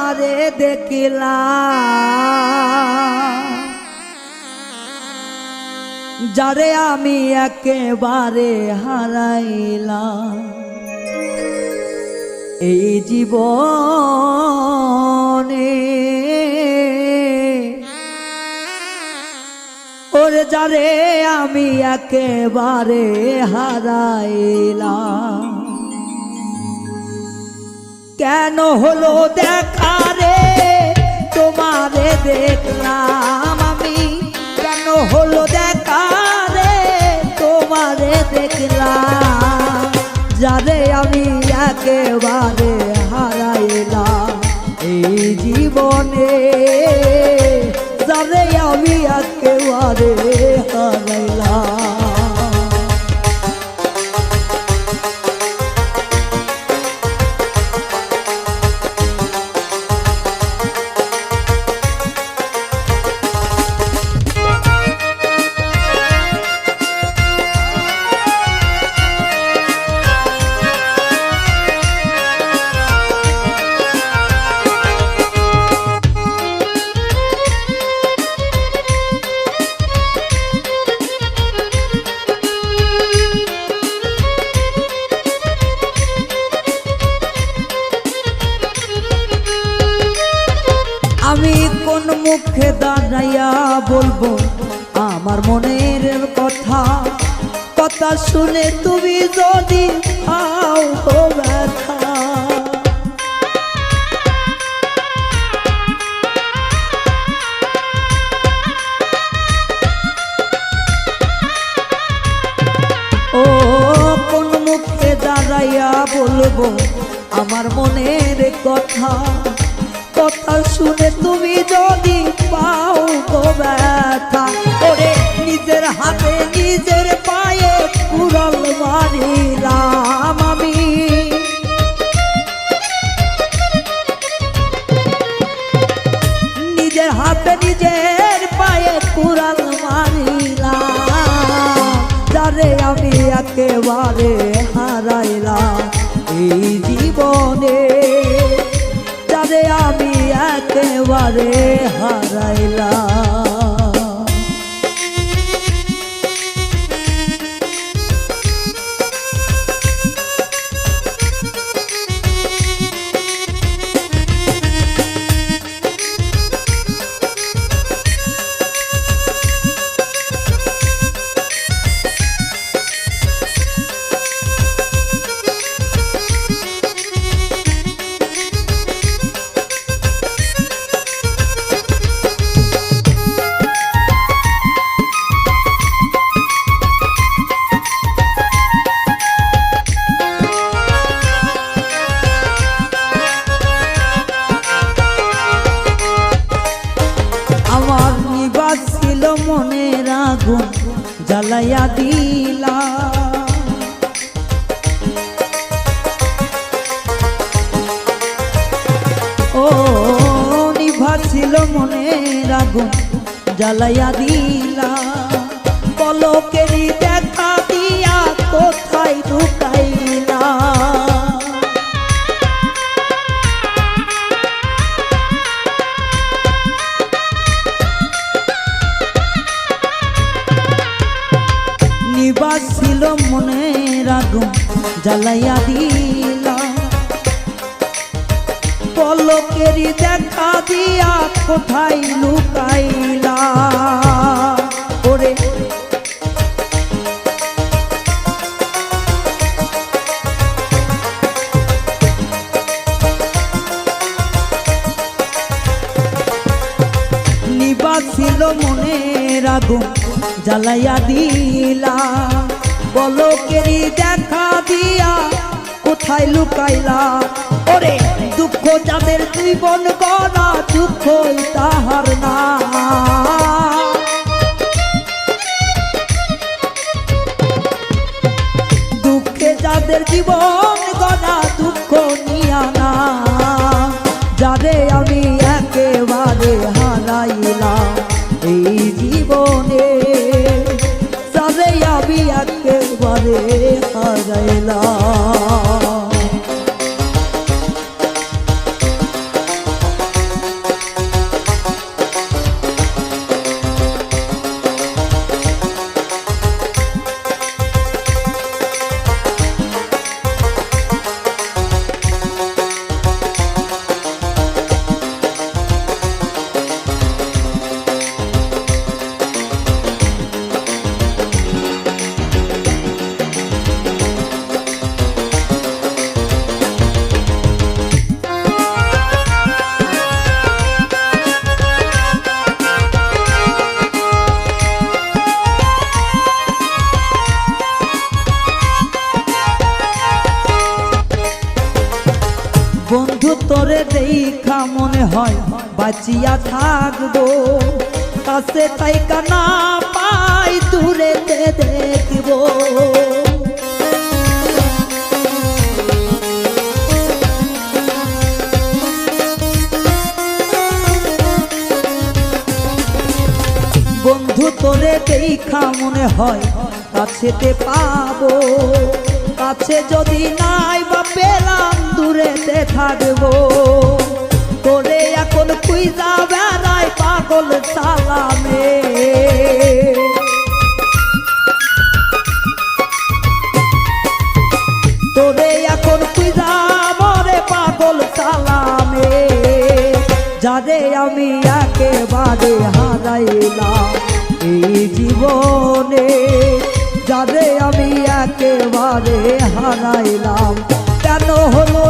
তোমারে দেখলাম, যারে আমি একেবারে হারাইলাম এই জীবনে। ওরে যারে আমি একেবারে হারাইলাম, কেন হলো দেখা রে তোমারে দেখলাম আমি, কেন হলো দেখা রে তোমারে দেখলাম, যারে আমি একেবারে হারাইলাম এই জীবনে, যারে আমি একেবারে হারাইলাম। আমি কোন মুখে দাঁড়াইয়া বলবো আমার মনের কথা, কথা শুনে তুমি যদি পাও ব্যথা। ও কোন মুখে দাঁড়াইয়া বলবো আমার মনের কথা, কথা শুনে তুমি যদি পাও গো ব্যথা। ওরে নিজের হাতে নিজের পায়ে কুড়াল মারিলাম আমি, নিজের হাতে নিজের পায়ে কুড়াল মারিলাম, যারে আমি একেবারে হারাইলাম এই জীবনে, যারে আমি একেবারে হারাইলাম। মনের আগুন জ্বালাইয়া দিলা, ও নিভাছিল মনের আগুন জ্বালাইয়া দিলা, পলকেরই দেখা দিয়া কোথায় ঢুকাইলা। নিবাসিল মনের আগুন জ্বালাইয়া দিলা, পলকেরই দেখা দিয়া কোথায় লুকাইলা। ওরে নিবাসিল মনের আগুন জ্বালাইয়া দিলা, পলকেরই দেখা দিয়া কোথায় লুকাইলা। ওরে দুঃখ যাদের জীবন গড়া দুঃখই তাহার না, দুঃখে যাদের জীবন গড়া দুঃখ নিয়া না, যারে আমি একেবারে হারাইলাম এই জীবনে, যারে আমি একেবারে হারাইলাম। বন্ধু তোরে দেখা মনে হয় বাঁচিয়া থাকবো, কাছে তাইকা না পাই দূরে দেখবো। বন্ধু তোরে দেখা মনে হয় কাছেতে পাবো, কাছে যদি নাই বা পেলাম দূরেতে থাকবো। তোরে এখন খুঁজা বেড়াই পাগল সালামে, তোরে এখন খুঁজা মরে পাগল সালামে। যারে আমি একেবারে হারাইলাম এই জীবনে, যারে আমি একেবারে হারাইলাম, কেন হলো